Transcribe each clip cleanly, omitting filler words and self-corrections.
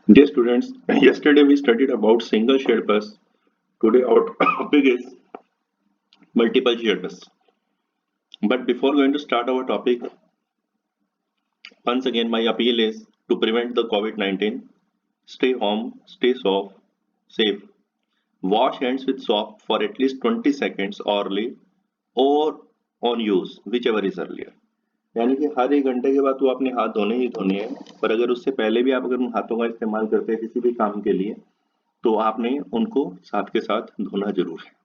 Dear students, yesterday we studied about single shared bus. Today our topic is multiple shared bus. But before going to start our topic, once again my appeal is to prevent the COVID-19. Stay home, stay safe. Wash hands with soap for at least 20 seconds orally or on use, whichever is earlier. यानी कि हर 1 घंटे के बाद तो आपने हाथ धोने ही धोने हैं, पर अगर उससे पहले भी आप अगर उन हाथों का इस्तेमाल करते हैं किसी भी काम के लिए तो आपने उनको साथ के साथ धोना जरूर है.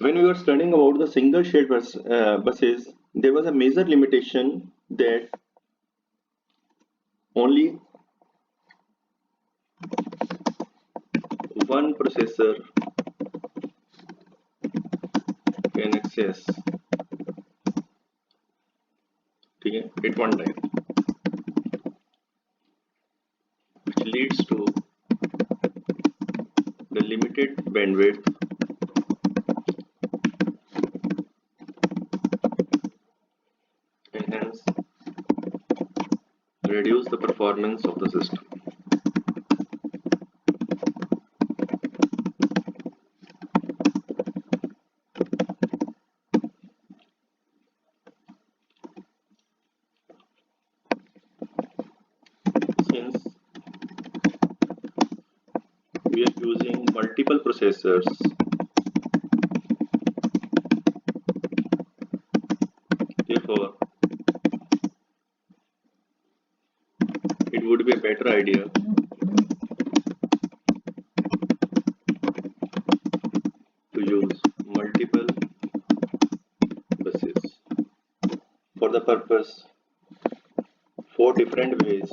When we were studying about the single shared buses, there was a major limitation that only one processor can access, ठीक है, at one time, which leads to the limited bandwidth and hence reduce the performance of the system. Since we are using multiple processors, therefore it would be a better idea to use multiple buses. For the purpose, 4 different ways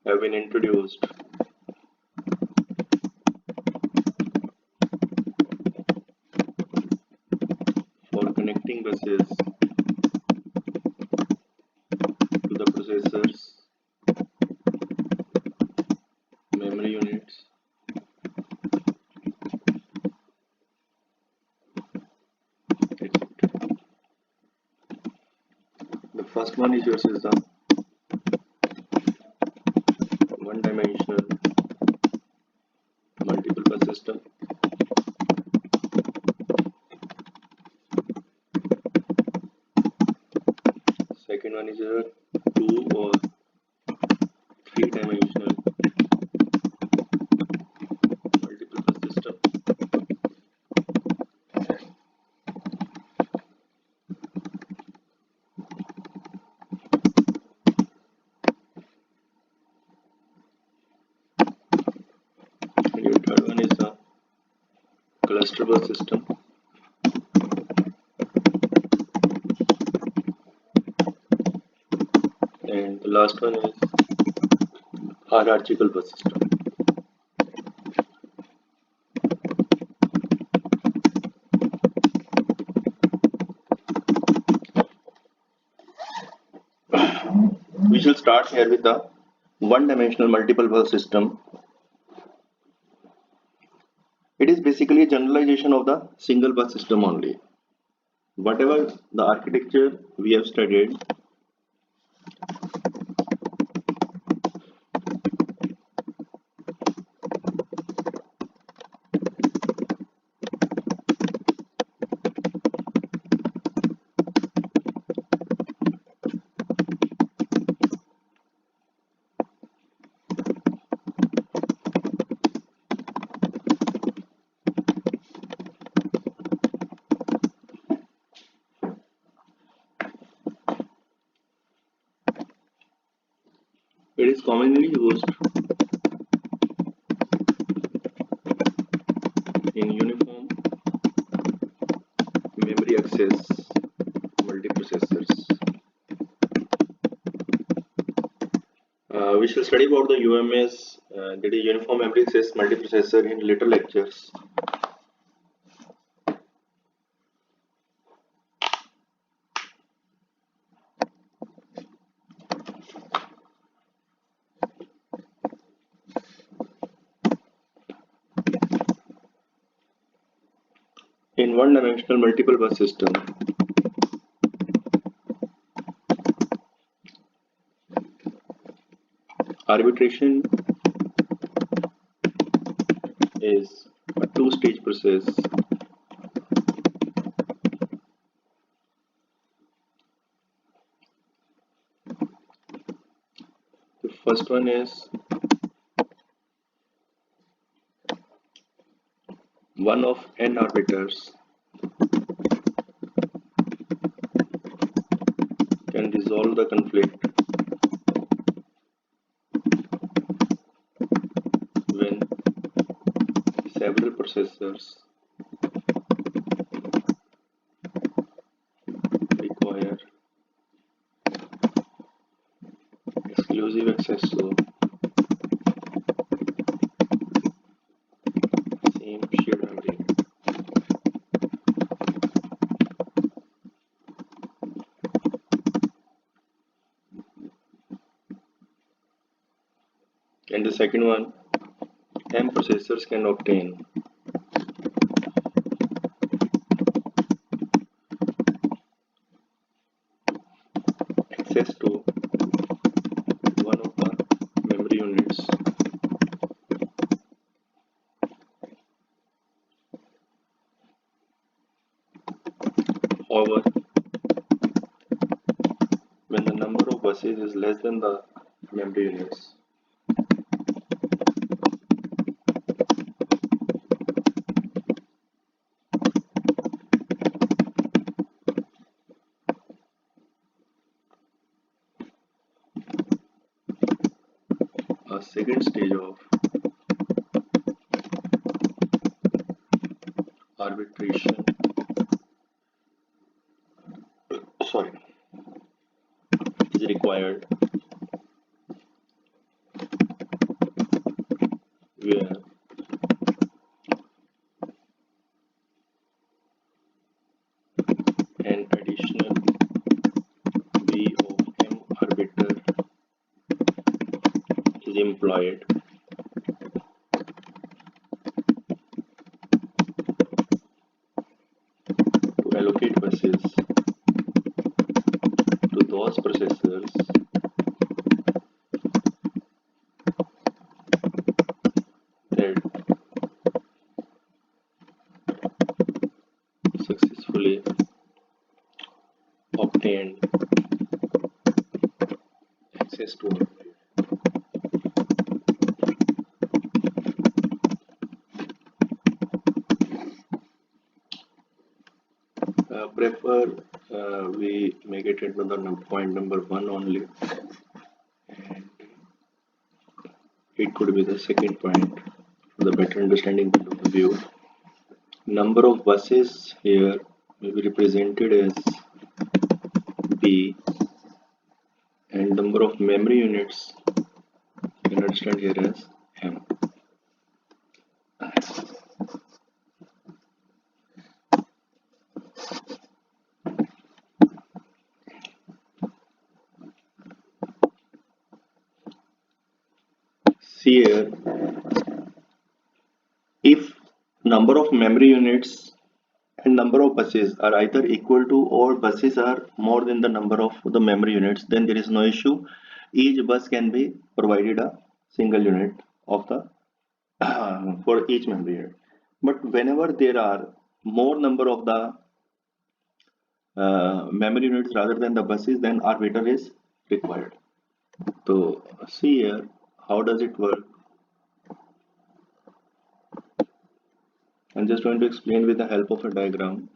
have been introduced for connecting buses to the processors, memory units, etc. The first one is your system, one-dimensional multiple bus system. Second one is your two or three-dimensional multiple bus system. And your third one is the cluster bus system. And the last one is hierarchical bus system. We shall start here with the one-dimensional multiple bus system. It is basically a generalization of the single bus system only. Whatever the architecture we have studied, it is commonly used in uniform memory access multiprocessors. We shall study about the UMS, that is Uniform Memory Access Multiprocessor, in later lectures. In one-dimensional multiple bus system, arbitration is a two-stage process. The first one is one of n arbiters can resolve the conflict when several processors require exclusive access to same shared memory. And the second one, M processors can obtain access to one of the memory units. However, when the number of buses is less than the memory units, a second stage of arbitration sorry is required, where an additional V of M arbiter is employed to allocate buses to those processors that successfully obtained access to it. Prefer we make it into the point number 1 only, and it could be the second point for the better understanding point of view. Number of buses here may be represented as B, and number of memory units you can understand here as M. See here, if number of memory units and number of buses are either equal to or buses are more than the number of the memory units, then there is no issue. Each bus can be provided a single unit of the for each memory unit. But whenever there are more number of the memory units rather than the buses, then arbiter is required. So see here, how does it work? I'm just going to explain with the help of a diagram.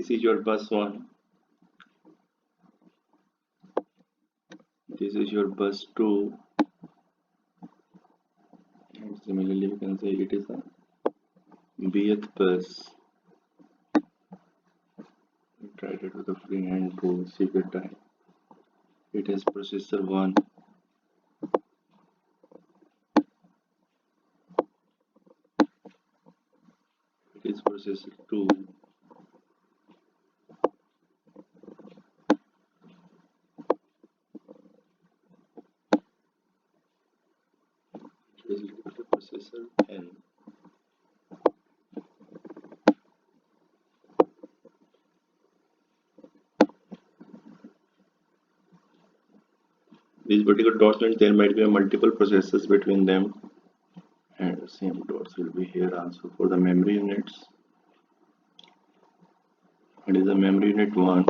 This is your bus 1. This is your bus 2. And similarly, you can say it is a bth bus. Try it with a free hand to secret time. It has processor 1. It is processor 2. It is the processor N. These particular dots means there might be a multiple processors between them, and the same dots will be here also for the memory units. It is a memory unit 1.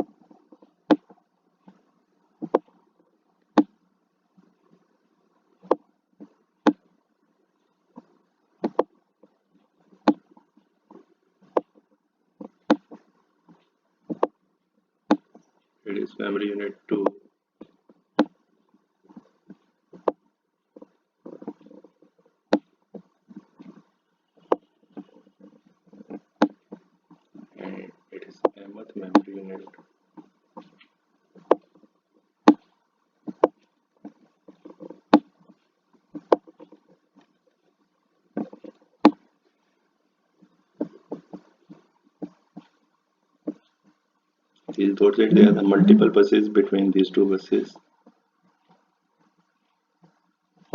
It is memory unit 2. And it is mth memory unit. These dots that there are the multiple buses between these two buses.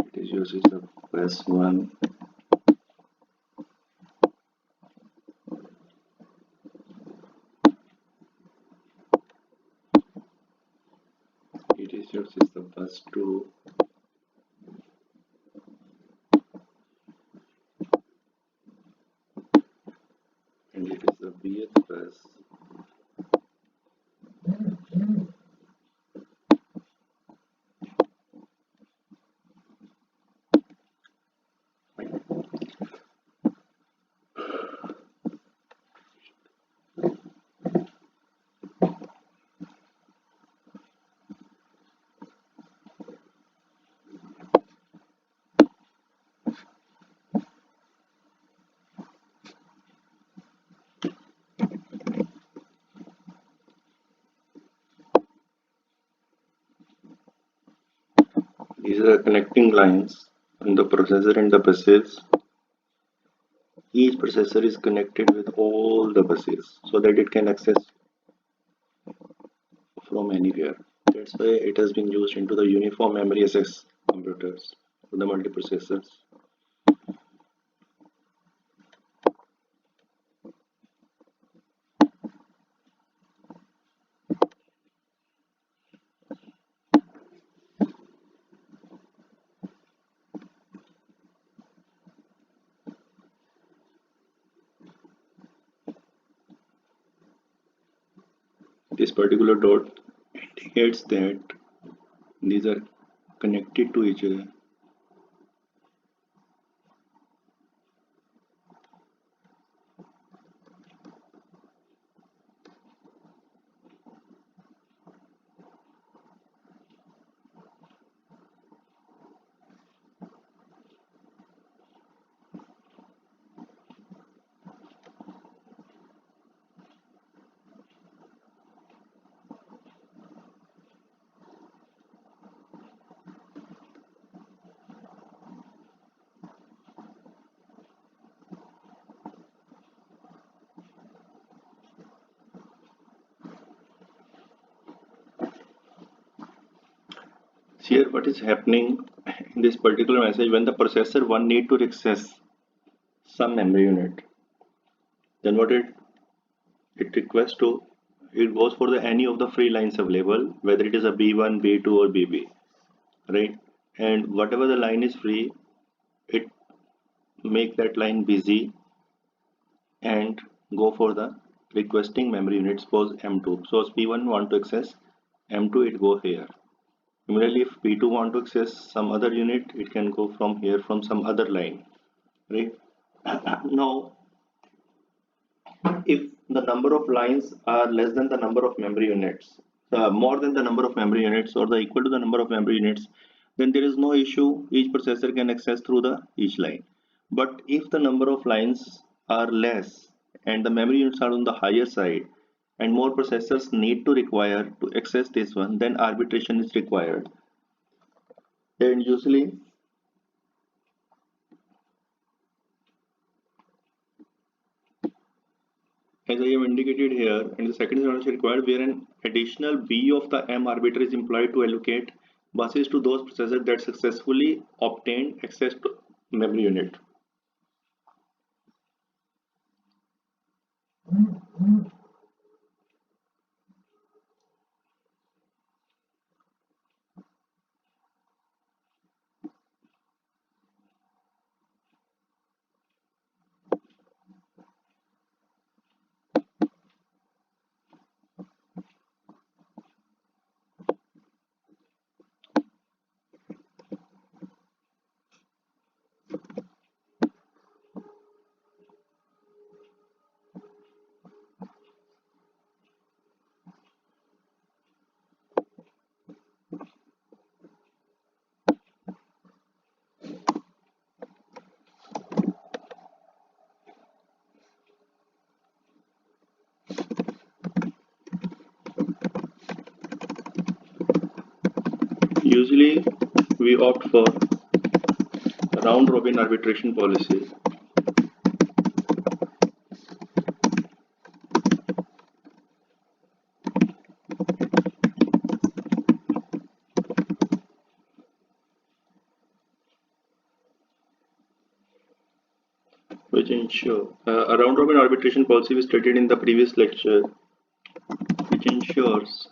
It is uses the bus 1. It is uses the bus 2. And it is the bth bus. These are connecting lines on the processor and the buses. Each processor is connected with all the buses so that it can access from anywhere. That's why it has been used into the uniform memory access computers for the multiprocessors. This particular dot indicates that these are connected to each other. Here what is happening in this particular message, when the processor 1 need to access some memory unit, then what it requests to, it goes for the any of the free lines available, whether it is a B1, B2 or BB, right? And whatever the line is free, it make that line busy and go for the requesting memory unit. Suppose M2, so if P1 want to access M2, it go here. Similarly, if P2 want to access some other unit, it can go from here from some other line, right? Now if the number of lines are less than the number of memory units, more than the number of memory units or the equal to the number of memory units, then there is no issue. Each processor can access through the each line. But if the number of lines are less and the memory units are on the higher side and more processors need to require to access this one, then arbitration is required. And usually, as I have indicated here, and the second is also required where an additional B of the M arbiter is employed to allocate buses to those processors that successfully obtained access to memory unit. Usually, we opt for round robin arbitration policy. Which ensure a round robin arbitration policy we studied in the previous lecture, which ensures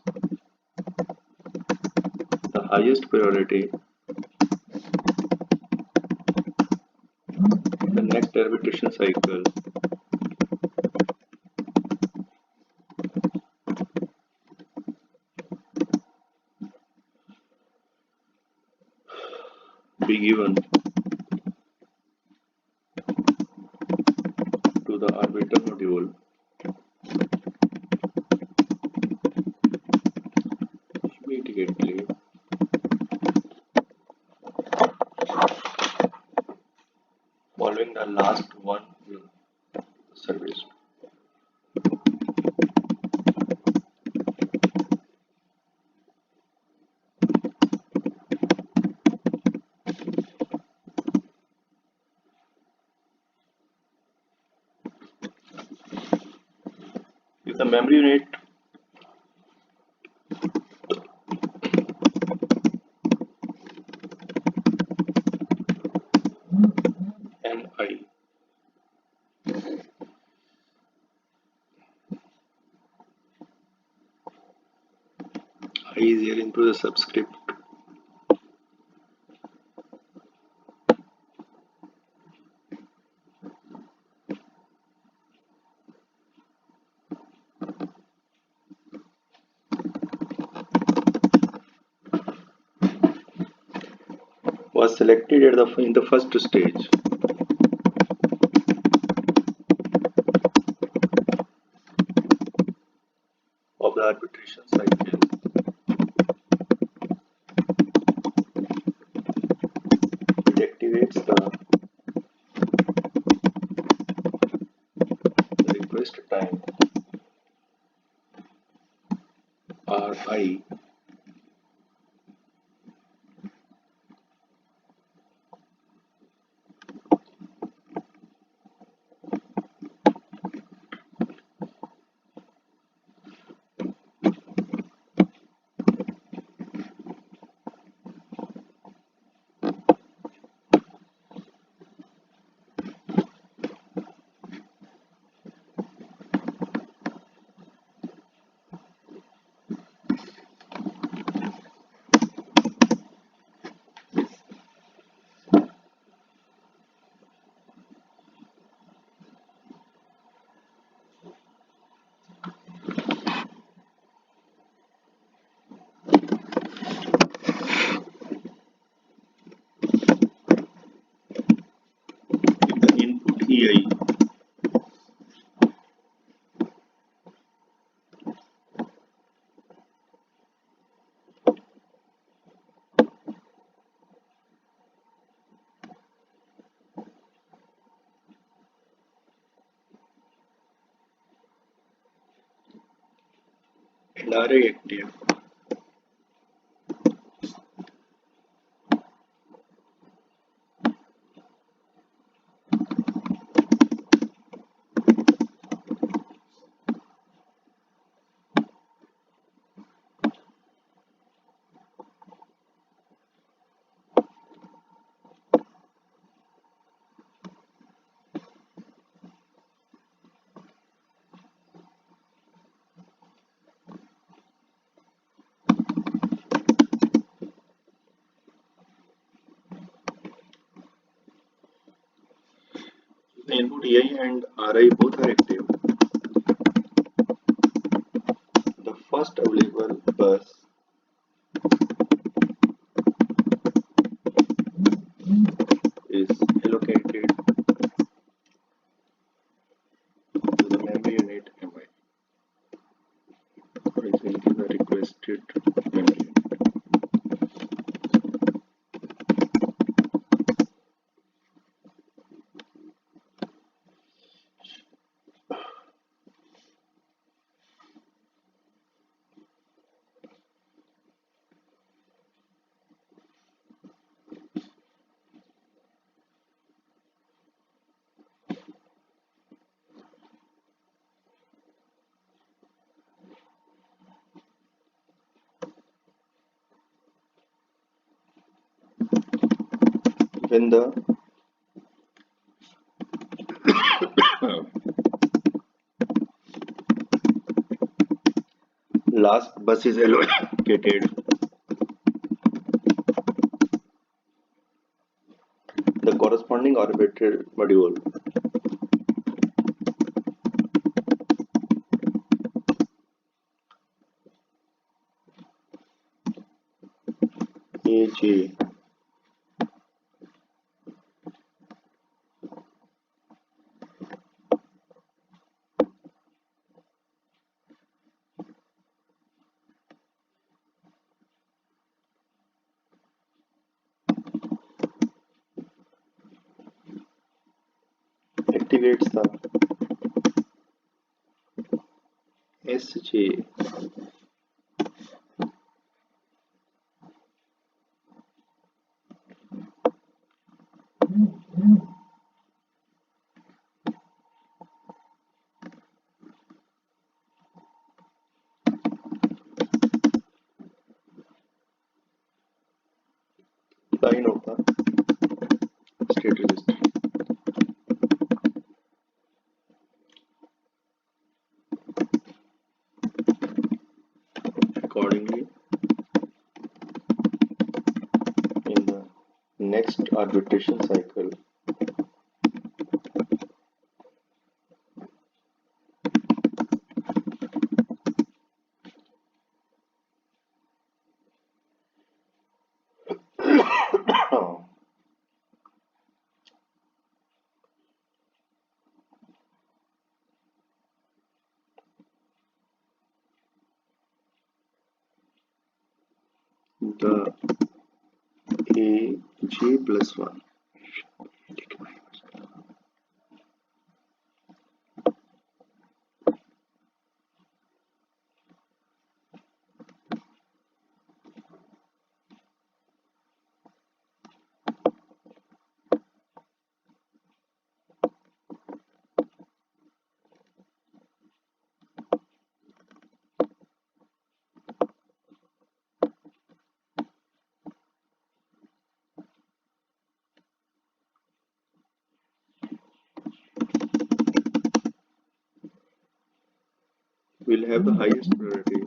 the highest priority in the next arbitration cycle be given to the arbiter module immediately following the last one service. If the memory unit NI I is here into the subscript was selected at in the first stage of the arbitration cycle, it activates the request time RI and array active. The input EI and RI both are active. The first available bus is allocated to the memory unit MI. It will give a requested memory unit. When the last bus is allocated, the corresponding orbital module AG activates the SJ line of the state register. Accordingly, in the next arbitration cycle, the AJ plus 1 will have the highest priority.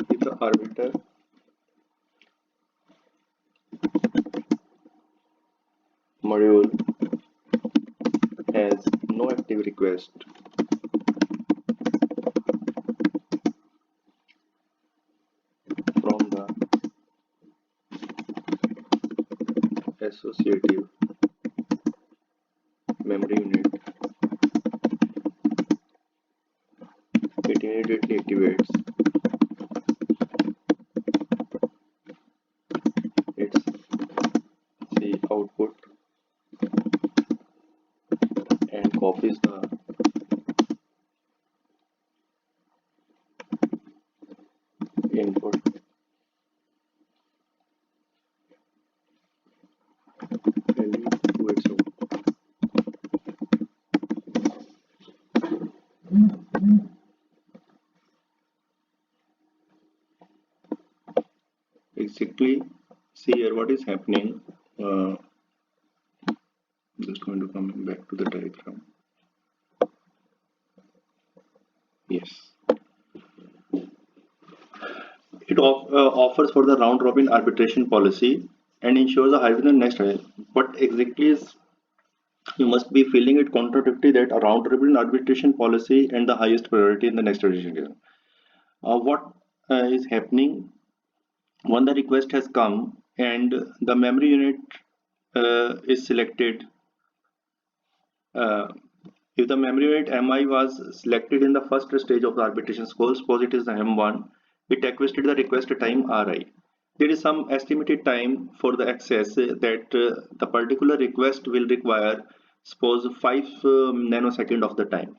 If the arbiter module has no active request, from the associative memory unit, it immediately activates Exactly. See here what is happening. Uh, just going to come back to the diagram. Yes. It offers for the round robin arbitration policy and ensures a high within the next round. What exactly is you must be feeling it contradictory that a round robin arbitration policy and the highest priority in the next edition. What is happening when the request has come and the memory unit is selected? Uh, if the memory unit MI was selected in the first stage of the arbitration score, suppose it is the M1, it requested the request time Ri. There is some estimated time for the access that the particular request will require, suppose 5 nanosecond of the time,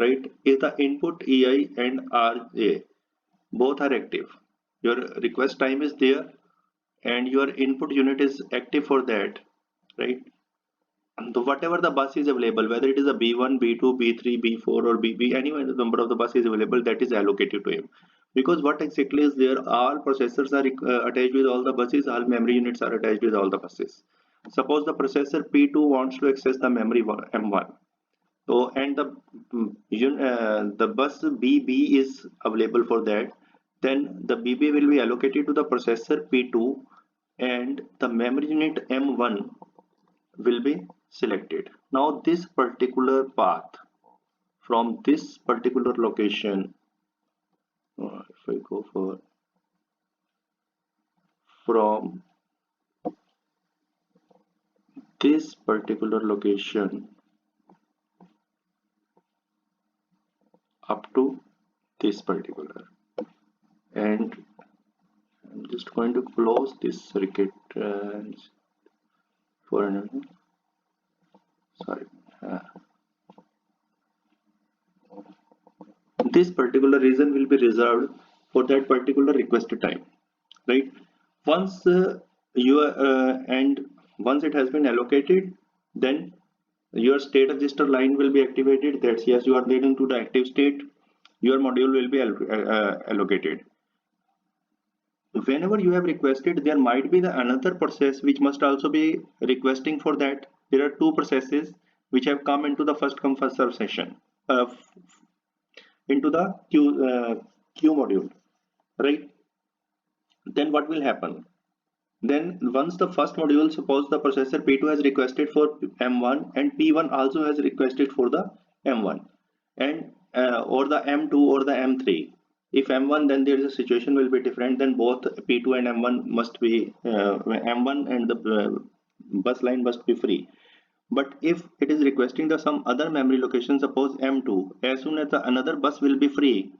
right? If the input EI and RA both are active, your request time is there and your input unit is active for that, right? Whatever the bus is available, whether it is a B1, B2, B3, B4 or BB, any number of the bus is available, that is allocated to him. Because what exactly is there, all processors are attached with all the buses, all memory units are attached with all the buses. Suppose the processor P2 wants to access the memory M1. So, and the bus BB is available for that. Then the BB will be allocated to the processor P2 and the memory unit M1 will be selected. Now this particular path from this particular location, if I go for from this particular location up to this particular, and I'm just going to close this circuit for another, sorry, uh, this particular region will be reserved for that particular requested time, right? Once you and once it has been allocated, then your state register line will be activated. That's yes, you are leading to the active state. Your module will be allocated. Whenever you have requested, there might be the another process which must also be requesting for that. There are two processes which have come into the first come first serve session, into the queue module, right? Then what will happen? Then once the first module, suppose the processor P2 has requested for M1 and P1 also has requested for the M1 and or the M2 or the M3. If M1, then there is a situation will be different. Then both P2 and M1 must be M1 and the bus line must be free. But if it is requesting the some other memory location, suppose M2, as soon as the another bus will be free,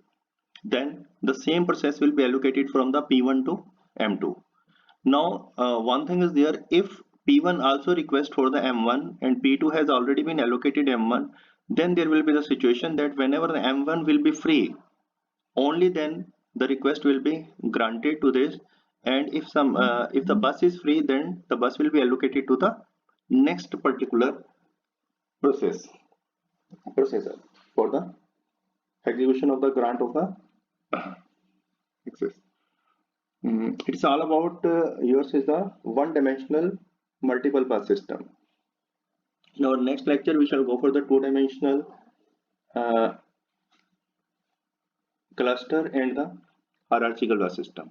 then the same process will be allocated from the P1 to M2. Now, one thing is there, if P1 also requests for the M1 and P2 has already been allocated M1, then there will be the situation that whenever the M1 will be free, only then the request will be granted to this. And if the bus is free, then the bus will be allocated to the next particular processor for the execution of the grant of the access. It's all about yours is the one-dimensional multiple path system. In our next lecture, we shall go for the two-dimensional uh, cluster and the hierarchical bus system.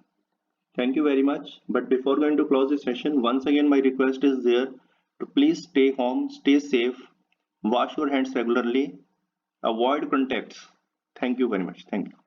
Thank you very much. But before going to close this session, once again, my request is there to please stay home, stay safe, wash your hands regularly, avoid contacts. Thank you very much. Thank you.